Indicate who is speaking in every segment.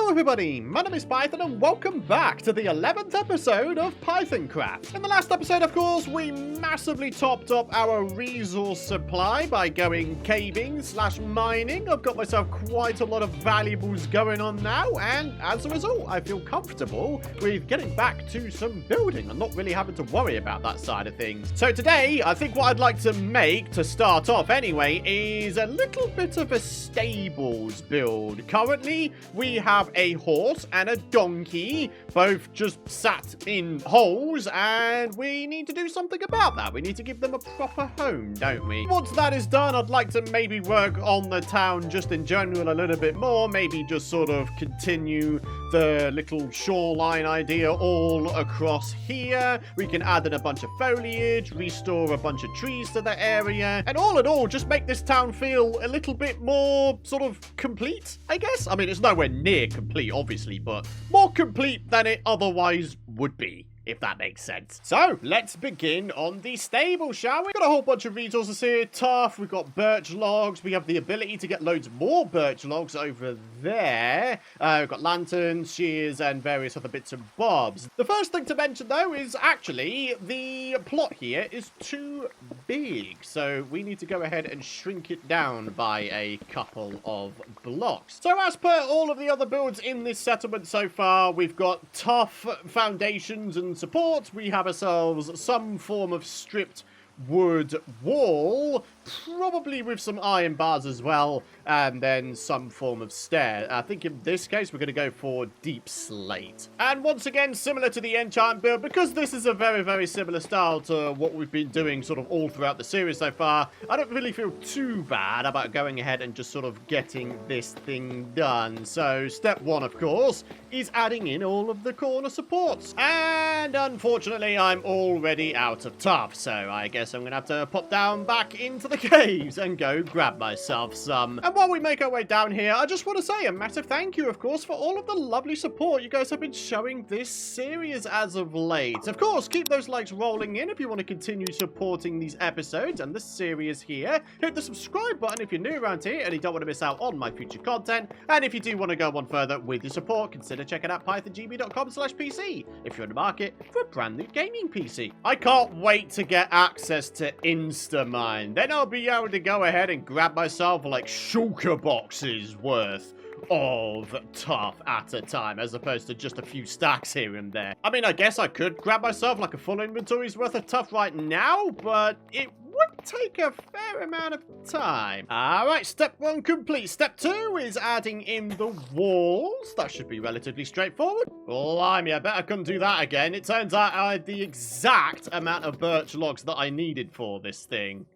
Speaker 1: Hello everybody, my name is Python and welcome back to the 11th episode of Pythoncraft. In the last episode, of course, we massively topped up our resource supply by going caving / mining. I've got myself quite a lot of valuables going on now, and as a result, I feel comfortable with getting back to some building and not really having to worry about that side of things. So today, I think what I'd like to make, to start off anyway, is a little bit of a stables build. Currently, we have a horse and a donkey, both just sat in holes, and we need to do something about that. We need to give them a proper home, don't we? Once that is done, I'd like to maybe work on the town just in general a little bit more, maybe just sort of continue the little shoreline idea all across here. We can add in a bunch of foliage, restore a bunch of trees to the area, and all in all, just make this town feel a little bit more sort of complete, I guess. I mean, it's nowhere near complete, obviously, but more complete than it otherwise would be, if that makes sense. So, let's begin on the stable, shall we? Got a whole bunch of resources here. Tough, we've got birch logs. We have the ability to get loads more birch logs over there. We've got lanterns, shears, and various other bits and bobs. The first thing to mention, though, is actually the plot here is too big. So, we need to go ahead and shrink it down by a couple of blocks. So, as per all of the other builds in this settlement so far, we've got tough foundations and support. We have ourselves some form of stripped wood wall, probably with some iron bars as well, and then some form of stair. I think in this case we're going to go for deep slate. And once again, similar to the enchant build, because this is a very similar style to what we've been doing sort of all throughout the series so far, I don't really feel too bad about going ahead and just sort of getting this thing done. So step one, of course, is adding in all of the corner supports. And unfortunately, I'm already out of tough, so I guess I'm gonna have to pop down back into the caves and go grab myself some. And while we make our way down here, I just want to say a massive thank you, of course, for all of the lovely support you guys have been showing this series as of late. Of course, keep those likes rolling in if you want to continue supporting these episodes and the series here. Hit the subscribe button if you're new around here and you don't want to miss out on my future content. And if you do want to go one further with your support, consider checking out pythongb.com/PC if you're in the market for a brand new gaming PC. I can't wait to get access to Instamine. Then I'll be able to go ahead and grab myself like shulker boxes worth of tough at a time, as opposed to just a few stacks here and there. I mean, I guess I could grab myself like a full inventory's worth of tough right now, but it would take a fair amount of time. Alright, step one complete. Step two is adding in the walls. That should be relatively straightforward. Blimey, I bet I couldn't do that again. It turns out I had the exact amount of birch logs that I needed for this thing.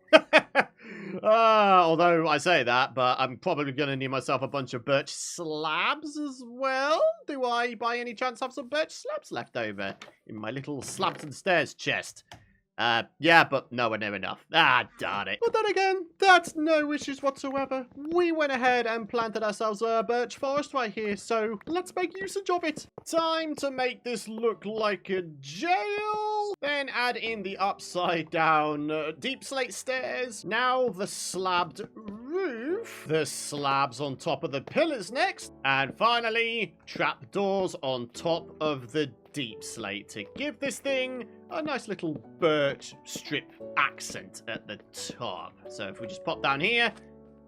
Speaker 1: Although I say that, but I'm probably going to need myself a bunch of birch slabs as well. Do I, by any chance, have some birch slabs left over in my little slabs and stairs chest? Yeah, but nowhere near enough. Ah, darn it. But then again, that's no issues whatsoever. We went ahead and planted ourselves a birch forest right here, so let's make usage of it. Time to make this look like a jail. Then add in the upside down deep slate stairs. Now the slabbed roof. The slabs on top of the pillars next. And finally, trapdoors on top of the deep slate to give this thing a nice little birch strip accent at the top. So if we just pop down here,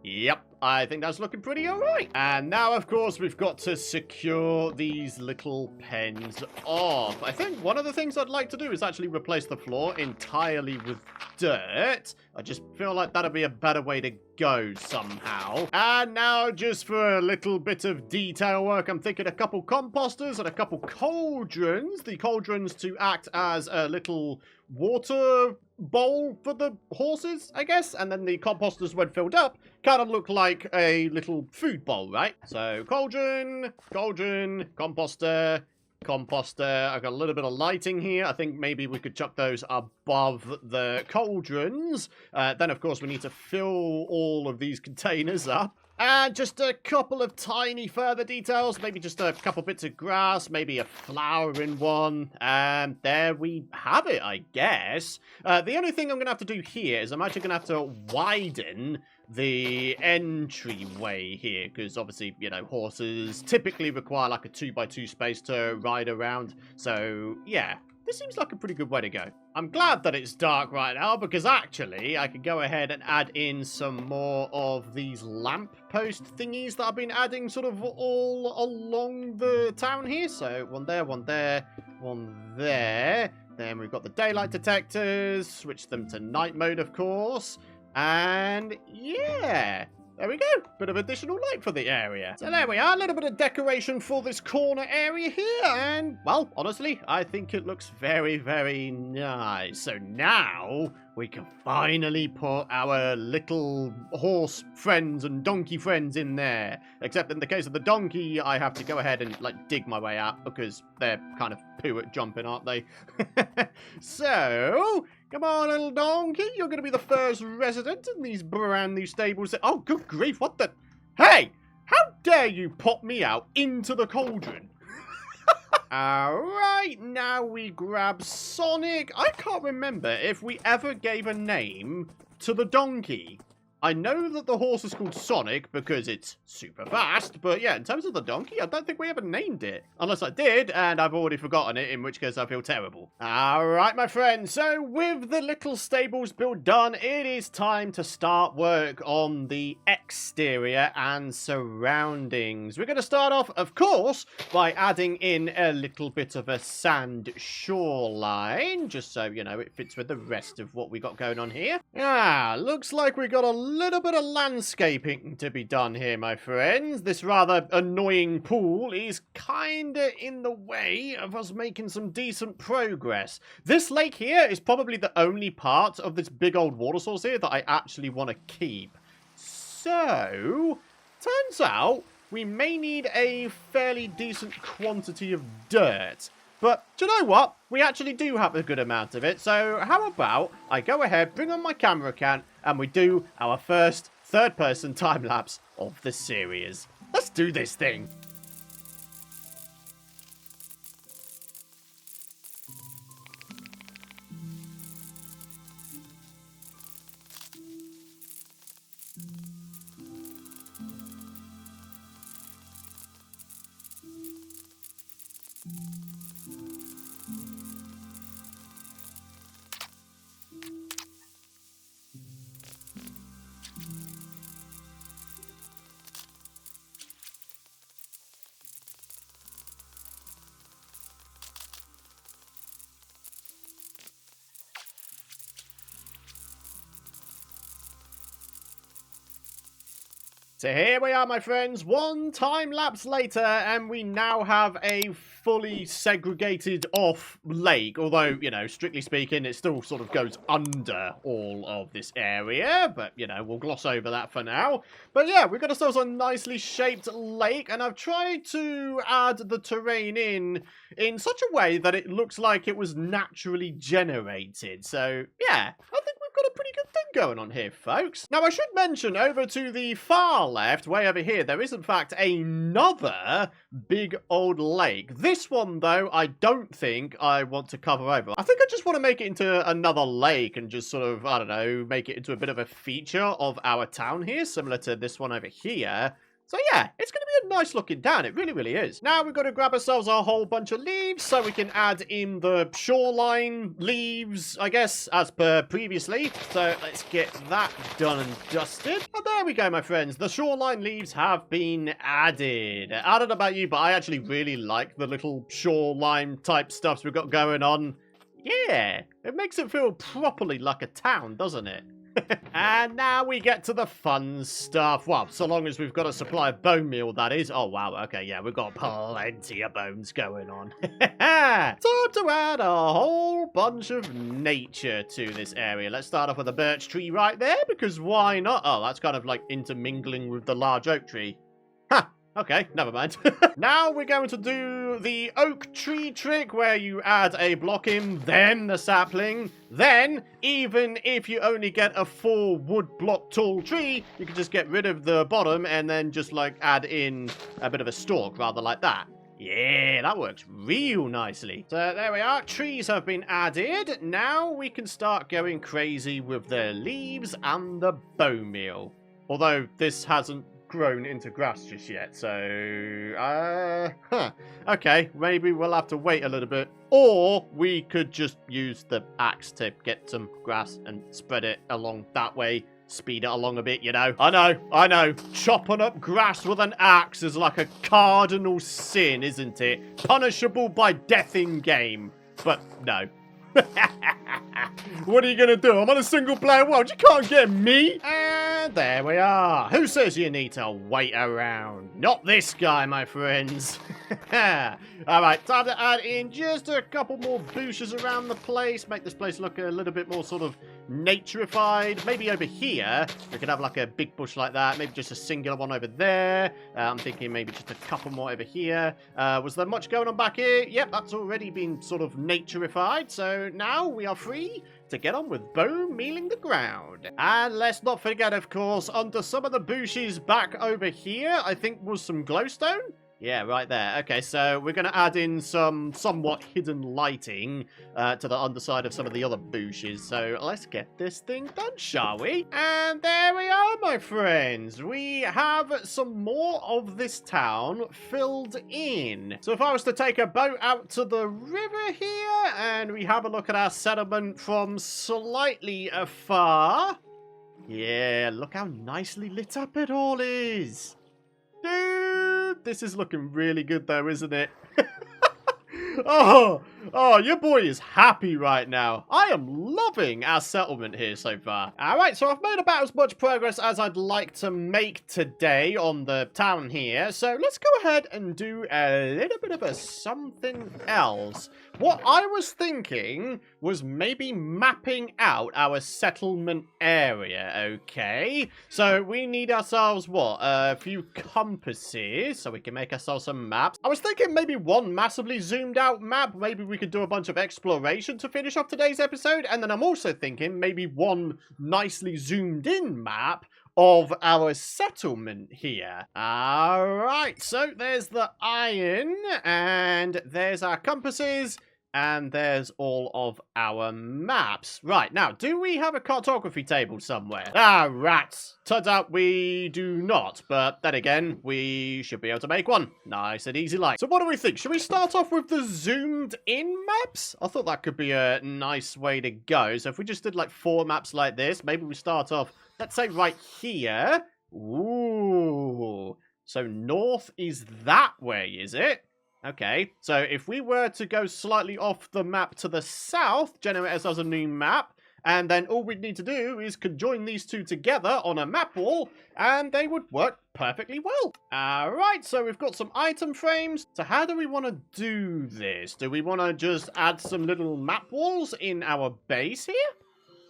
Speaker 1: yep, I think that's looking pretty alright. And now, of course, we've got to secure these little pens off. I think one of the things I'd like to do is actually replace the floor entirely with dirt. I just feel like that'd be a better way to go somehow. And now, just for a little bit of detail work, I'm thinking a couple composters and a couple cauldrons. The cauldrons to act as a little water bowl for the horses, I guess. And then the composters, when filled up, kind of look like a little food bowl, right? So cauldron, composter, I've got a little bit of lighting here. I think maybe we could chuck those above the cauldrons. Then, of course, we need to fill all of these containers up. And just a couple of tiny further details. Maybe just a couple bits of grass. Maybe a flower in one. And there we have it, I guess. The only thing I'm going to have to do here is I'm actually going to have to widen the entryway here, because obviously, you know, horses typically require like a 2x2 space to ride around. So, yeah. This seems like a pretty good way to go. I'm glad that it's dark right now because actually I could go ahead and add in some more of these lamp post thingies that I've been adding sort of all along the town here. So one there, one there, one there. Then we've got the daylight detectors, switch them to night mode of course. And yeah. There we go. Bit of additional light for the area. So there we are. A little bit of decoration for this corner area here. And, well, honestly, I think it looks very, very nice. So now we can finally put our little horse friends and donkey friends in there. Except in the case of the donkey, I have to go ahead and, like, dig my way out because they're kind of poo at jumping, aren't they? So... come on, little donkey. You're going to be the first resident in these brand new stables. Oh, good grief. What the... Hey! How dare you pop me out into the cauldron? Alright, now we grab Sonic. I can't remember if we ever gave a name to the donkey. I know that the horse is called Sonic because it's super fast, but yeah, in terms of the donkey, I don't think we ever named it. Unless I did, and I've already forgotten it, in which case I feel terrible. Alright, my friends, so with the little stables build done, it is time to start work on the exterior and surroundings. We're going to start off, of course, by adding in a little bit of a sand shoreline, just so, you know, it fits with the rest of what we got going on here. Looks like we got a little bit of landscaping to be done here, my friends. This rather annoying pool is kinda in the way of us making some decent progress. This lake here is probably the only part of this big old water source here that I actually want to keep. So, turns out we may need a fairly decent quantity of dirt. But, do you know what? We actually do have a good amount of it, so how about I go ahead, bring on my camera can, and we do our first third-person time-lapse of the series. Let's do this thing! So here we are, my friends, one time lapse later, and we now have a fully segregated off lake. Although, you know, strictly speaking, it still sort of goes under all of this area. But, you know, we'll gloss over that for now. But yeah, we've got ourselves a nicely shaped lake, and I've tried to add the terrain in such a way that it looks like it was naturally generated. So, yeah, I think we've got a pretty good thing going on here, folks. Now, I should mention, over to the far left, way over here, there is, in fact, another big old lake. This one, though, I don't think I want to cover over. I think I just want to make it into another lake and just sort of, I don't know, make it into a bit of a feature of our town here, similar to this one over here. So yeah, it's going to be a nice looking town. It really, really is. Now we've got to grab ourselves a whole bunch of leaves so we can add in the shoreline leaves, I guess, as per previously. So let's get that done and dusted. And there we go, my friends. The shoreline leaves have been added. I don't know about you, but I actually really like the little shoreline type stuffs we've got going on. Yeah, it makes it feel properly like a town, doesn't it? And now we get to the fun stuff. Well, so long as we've got a supply of bone meal, that is. Oh, wow. Okay, yeah, we've got plenty of bones going on. Time to add a whole bunch of nature to this area. Let's start off with a birch tree right there, because why not? Oh, that's kind of like intermingling with the large oak tree. Huh. Okay, never mind. Now we're going to do the oak tree trick where you add a block in, then the sapling. Then, even if you only get a 4 wood block tall tree, you can just get rid of the bottom and then just like add in a bit of a stalk, rather like that. Yeah, that works real nicely. So there we are, trees have been added. Now we can start going crazy with the leaves and the bone meal. Although this hasn't grown into grass just yet, so okay, maybe we'll have to wait a little bit, or we could just use the axe to get some grass and spread it along that way, speed it along a bit, you know. I know, chopping up grass with an axe is like a cardinal sin, isn't it? Punishable by death in game, but no. What are you gonna do? I'm on a single player world. You can't get me. And there we are. Who says you need to wait around? Not this guy, my friends. Alright, time to add in just a couple more bushes around the place. Make this place look a little bit more sort of naturified. Maybe over here, we could have like a big bush like that. Maybe just a singular one over there. I'm thinking maybe just a couple more over here. Was there much going on back here? Yep, that's already been sort of naturified. So now we are free to get on with bone mealing the ground. And let's not forget, of course, under some of the bushes back over here, I think was some glowstone. Yeah, right there. Okay, so we're going to add in some somewhat hidden lighting to the underside of some of the other bushes. So let's get this thing done, shall we? And there we are, my friends. We have some more of this town filled in. So if I was to take a boat out to the river here, and we have a look at our settlement from slightly afar. Yeah, look how nicely lit up it all is. Dude, this is looking really good though, isn't it? Oh, your boy is happy right now. I am loving our settlement here so far. Alright, so I've made about as much progress as I'd like to make today on the town here. So let's go ahead and do a little bit of a something else. What I was thinking was maybe mapping out our settlement area, okay? So we need ourselves, what, a few compasses so we can make ourselves some maps. I was thinking maybe one massively zoomed out map. Maybe we could do a bunch of exploration to finish off today's episode. And then I'm also thinking maybe one nicely zoomed in map of our settlement here. Alright, so there's the iron, and there's our compasses, and there's all of our maps. Right, now, do we have a cartography table somewhere? Ah, rats. Turns out we do not, but then again, we should be able to make one. Nice and easy like. So what do we think? Should we start off with the zoomed in maps? I thought that could be a nice way to go. So if we just did like 4 maps like this, maybe we start off, let's say right here. Ooh. So north is that way, is it? Okay, so if we were to go slightly off the map to the south, generate ourselves a new map, and then all we'd need to do is conjoin these two together on a map wall, and they would work perfectly well. Alright, so we've got some item frames. So how do we want to do this? Do we want to just add some little map walls in our base here?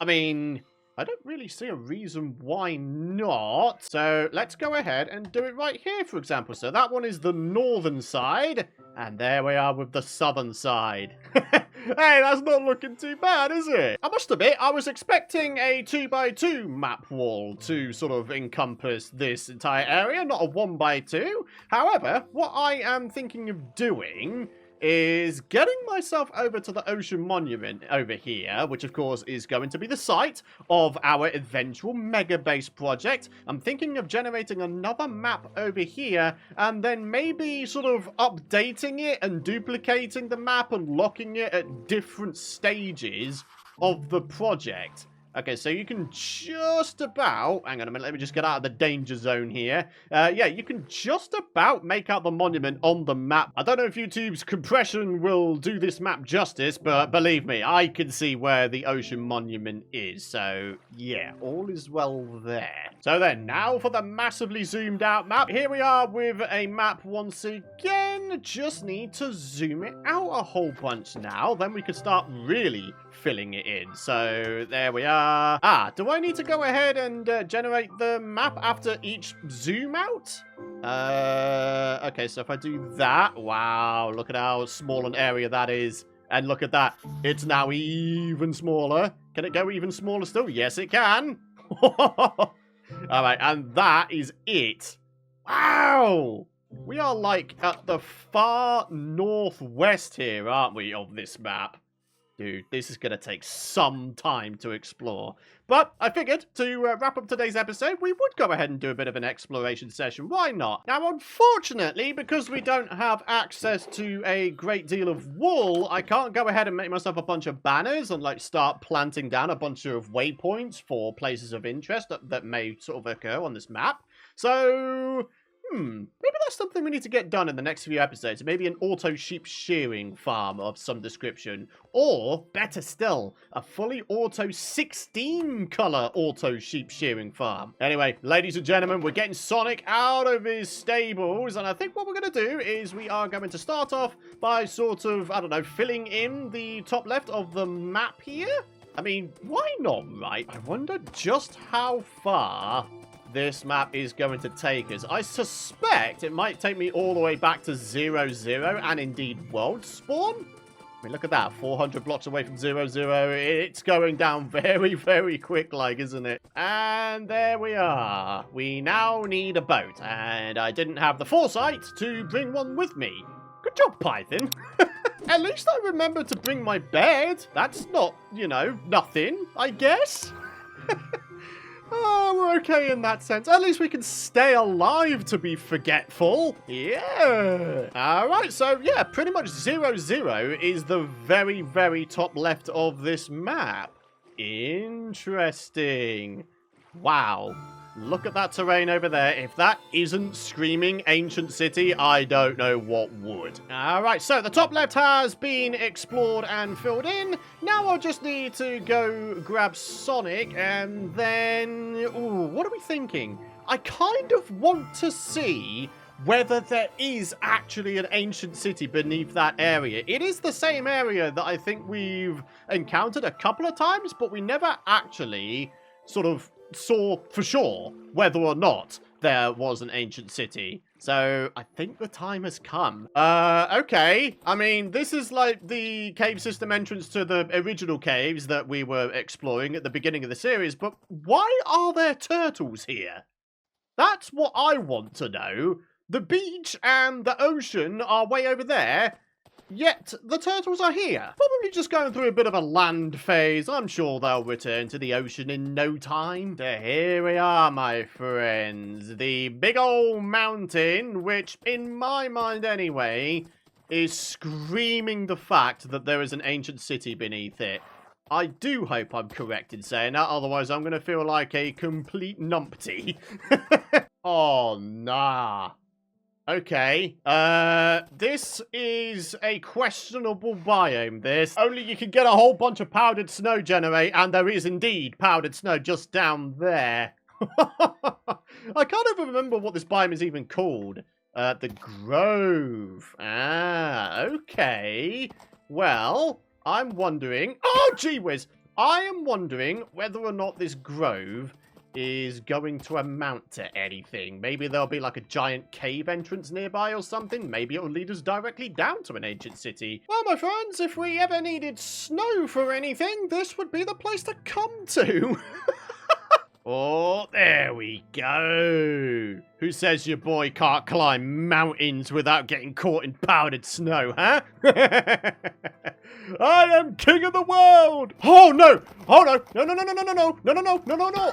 Speaker 1: I mean, I don't really see a reason why not. So let's go ahead and do it right here, for example. So that one is the northern side. And there we are with the southern side. Hey, that's not looking too bad, is it? I must admit, I was expecting a 2x2 map wall to sort of encompass this entire area, not a 1x2. However, what I am thinking of doing is getting myself over to the Ocean Monument over here, which of course is going to be the site of our eventual mega base project. I'm thinking of generating another map over here and then maybe sort of updating it and duplicating the map and locking it at different stages of the project. Okay, so you can just about... Hang on a minute, let me just get out of the danger zone here. Yeah, you can just about make out the monument on the map. I don't know if YouTube's compression will do this map justice, but believe me, I can see where the Ocean Monument is. So, yeah, all is well there. So then, now for the massively zoomed out map. Here we are with a map once again. Just need to zoom it out a whole bunch now. Then we can start really filling it in. So, there we are. Do I need to go ahead and generate the map after each zoom out? Okay, so if I do that, wow, look at how small an area that is. And look at that, it's now even smaller. Can it go even smaller still? Yes, it can. Alright, and that is it. Wow! We are like at the far northwest here, aren't we, of this map? Dude, this is going to take some time to explore. But I figured to wrap up today's episode, we would go ahead and do a bit of an exploration session. Why not? Now, unfortunately, because we don't have access to a great deal of wool, I can't go ahead and make myself a bunch of banners and, like, start planting down a bunch of waypoints for places of interest that may sort of occur on this map. So... maybe that's something we need to get done in the next few episodes. Maybe an auto sheep shearing farm of some description. Or, better still, a fully auto 16 color auto sheep shearing farm. Anyway, ladies and gentlemen, we're getting Sonic out of his stables. And I think what we're going to do is we are going to start off by sort of, I don't know, filling in the top left of the map here. I mean, why not, right? I wonder just how far this map is going to take us. I suspect it might take me all the way back to 0, 0 and indeed world spawn. I mean, look at that, 400 blocks away from 0, 0. It's going down very, very quick, like, isn't it? And there we are. We now need a boat, and I didn't have the foresight to bring one with me. Good job, Python. At least I remembered to bring my bed. That's not, you know, nothing, I guess. Oh, we're okay in that sense. At least we can stay alive to be forgetful. Yeah. Alright, so yeah, pretty much 0, 0 is the very, very top left of this map. Interesting. Wow. Look at that terrain over there. If that isn't screaming ancient city, I don't know what would. Alright, so the top left has been explored and filled in. Now I'll just need to go grab Sonic and then... Ooh, what are we thinking? I kind of want to see whether there is actually an ancient city beneath that area. It is the same area that I think we've encountered a couple of times, but we never actually sort of saw for sure whether or not there was an ancient city. So I think the time has come. Okay. I mean, this is like the cave system entrance to the original caves that we were exploring at the beginning of the series, but why are there turtles here? That's what I want to know. The beach and the ocean are way over there, yet the turtles are here. Probably just going through a bit of a land phase. I'm sure they'll return to the ocean in no time. So here we are, my friends. The big old mountain, which in my mind anyway, is screaming the fact that there is an ancient city beneath it. I do hope I'm correct in saying that, otherwise I'm going to feel like a complete numpty. Oh, nah. Okay, this is a questionable biome, this. Only you can get a whole bunch of powdered snow generate, and there is indeed powdered snow just down there. I can't even remember what this biome is even called. The Grove. Ah, okay. Well, I'm wondering... Oh, gee whiz! I am wondering whether or not this grove is going to amount to anything. Maybe there'll be like a giant cave entrance nearby or something. Maybe it'll lead us directly down to an ancient city. Well, my friends, if we ever needed snow for anything, this would be the place to come to. Oh, there we go. Who says your boy can't climb mountains without getting caught in powdered snow, huh? I am king of the world! Oh, no! Oh, no! No, no, no, no, no, no, no, no, no, no, no, no, no!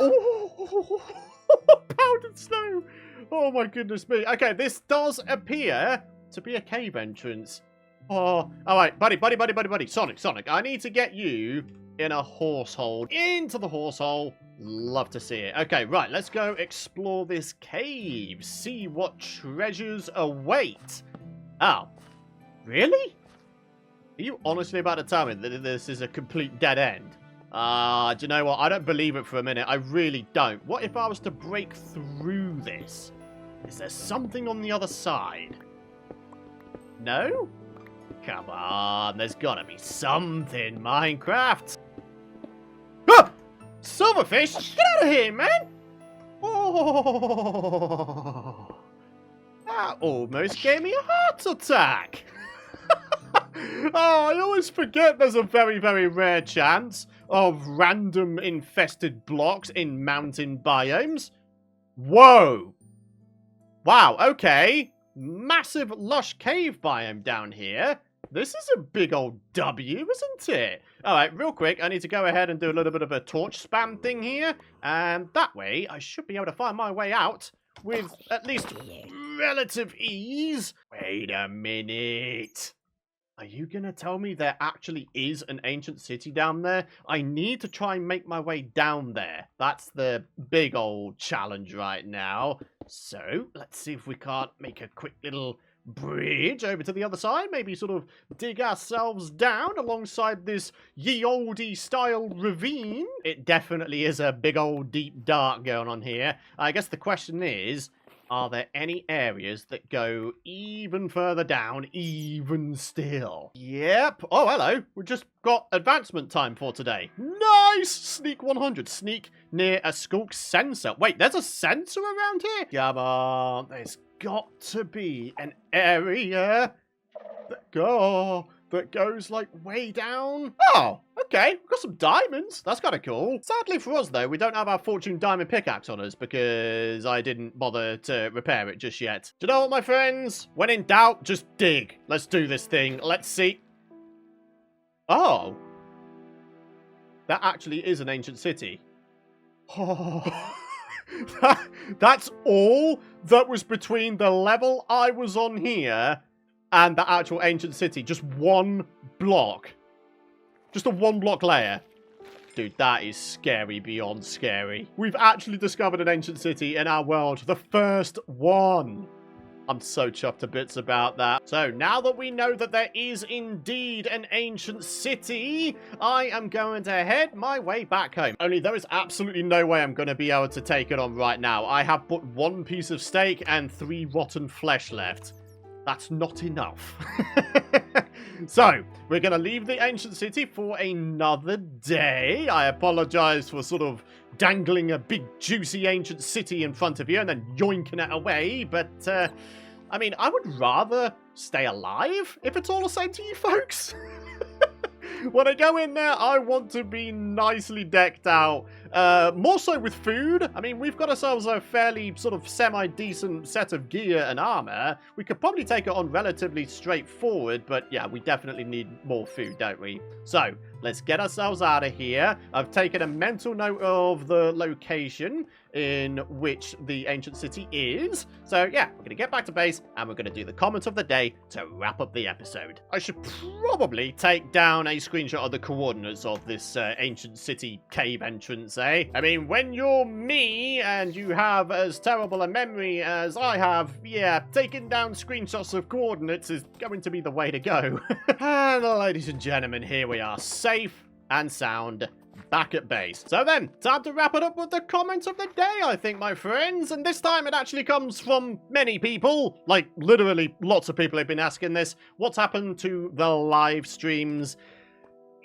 Speaker 1: Oh, powdered snow! Oh, my goodness me. Okay, this does appear to be a cave entrance. Oh, all right, buddy. Sonic, I need to get you in a horse hole. Into the horse hole. Love to see it. Okay, right, let's go explore this cave. See what treasures await. Oh, really? Are you honestly about to tell me that this is a complete dead end? Do you know what? I don't believe it for a minute. I really don't. What if I was to break through this? Is there something on the other side? No? Come on, there's gotta be something, Minecraft. Ah! Silverfish, get out of here, man! Oh, that almost gave me a heart attack. Oh, I always forget there's a very, very rare chance of random infested blocks in mountain biomes. Whoa. Wow, okay. Massive lush cave biome down here. This is a big old W, isn't it? Alright, real quick, I need to go ahead and do a little bit of a torch spam thing here. And that way, I should be able to find my way out with at least relative ease. Wait a minute. Are you gonna tell me there actually is an ancient city down there? I need to try and make my way down there. That's the big old challenge right now. So, let's see if we can't make a quick little bridge over to the other side. Maybe sort of dig ourselves down alongside this ye olde style ravine. It definitely is a big old deep dark going on here. I guess the question is, are there any areas that go even further down, even still? Yep. Oh, hello. We just got advancement time for today. Nice! Sneak 100. Sneak near a skulk sensor. Wait, there's a sensor around here? Come on. There's got to be an area that goes like way down. Oh, okay. We've got some diamonds. That's kind of cool. Sadly for us, though, we don't have our fortune diamond pickaxe on us because I didn't bother to repair it just yet. Do you know what, my friends? When in doubt, just dig. Let's do this thing. Let's see. Oh. That actually is an ancient city. Oh. That's all that was between the level I was on here and the actual ancient city. Just one block. Just a one block layer. Dude, that is scary beyond scary. We've actually discovered an ancient city in our world. The first one. I'm so chuffed to bits about that. So now that we know that there is indeed an ancient city, I am going to head my way back home. Only there is absolutely no way I'm going to be able to take it on right now. I have but one piece of steak and 3 rotten flesh left. That's not enough. So, we're going to leave the ancient city for another day. I apologize for sort of dangling a big, juicy ancient city in front of you and then yoinking it away. But, I mean, I would rather stay alive if it's all the same to you folks. When I go in there, I want to be nicely decked out. More so with food. I mean, we've got ourselves a fairly sort of semi-decent set of gear and armor. We could probably take it on relatively straightforward, but yeah, we definitely need more food, don't we? So, let's get ourselves out of here. I've taken a mental note of the location in which the ancient city is. So yeah, we're going to get back to base and we're going to do the comment of the day to wrap up the episode. I should probably take down a screenshot of the coordinates of this ancient city cave entrance, eh? I mean, when you're me and you have as terrible a memory as I have, yeah, taking down screenshots of coordinates is going to be the way to go. And ladies and gentlemen, here we are, safe and sound, back at base. So then, time to wrap it up with the comment of the day, I think, my friends. And this time it actually comes from many people. Like, literally, lots of people have been asking this. What's happened to the live streams?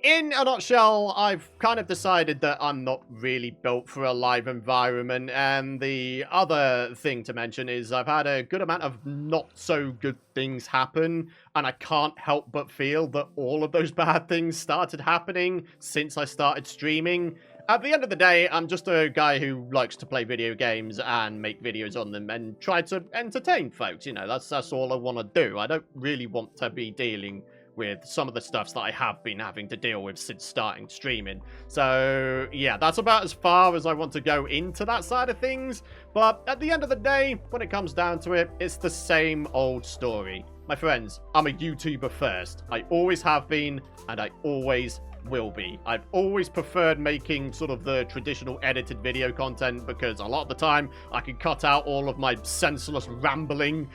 Speaker 1: In a nutshell, I've kind of decided that I'm not really built for a live environment. And the other thing to mention is I've had a good amount of not so good things happen. And I can't help but feel that all of those bad things started happening since I started streaming. At the end of the day, I'm just a guy who likes to play video games and make videos on them and try to entertain folks. You know, that's all I want to do. I don't really want to be dealing with some of the stuffs that I have been having to deal with since starting streaming. So, yeah, that's about as far as I want to go into that side of things. But at the end of the day, when it comes down to it, it's the same old story. My friends, I'm a YouTuber first. I always have been, and I always will be. I've always preferred making sort of the traditional edited video content because a lot of the time I can cut out all of my senseless rambling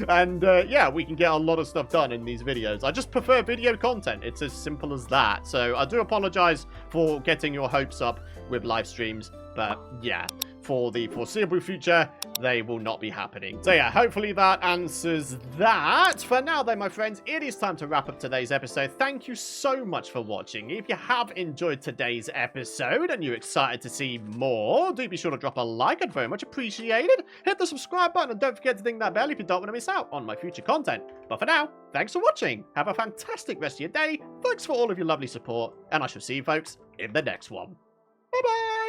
Speaker 1: and yeah, we can get a lot of stuff done in these videos. I just prefer video content. It's as simple as that. So I do apologize for getting your hopes up with live streams, but yeah, for the foreseeable future, they will not be happening. So yeah, hopefully that answers that. For now then, my friends, it is time to wrap up today's episode. Thank you so much for watching. If you have enjoyed today's episode and you're excited to see more, do be sure to drop a like. I'd very much appreciate it. Hit the subscribe button and don't forget to ding that bell if you don't want to miss out on my future content. But for now, thanks for watching. Have a fantastic rest of your day. Thanks for all of your lovely support, and I shall see you folks in the next one. Bye-bye!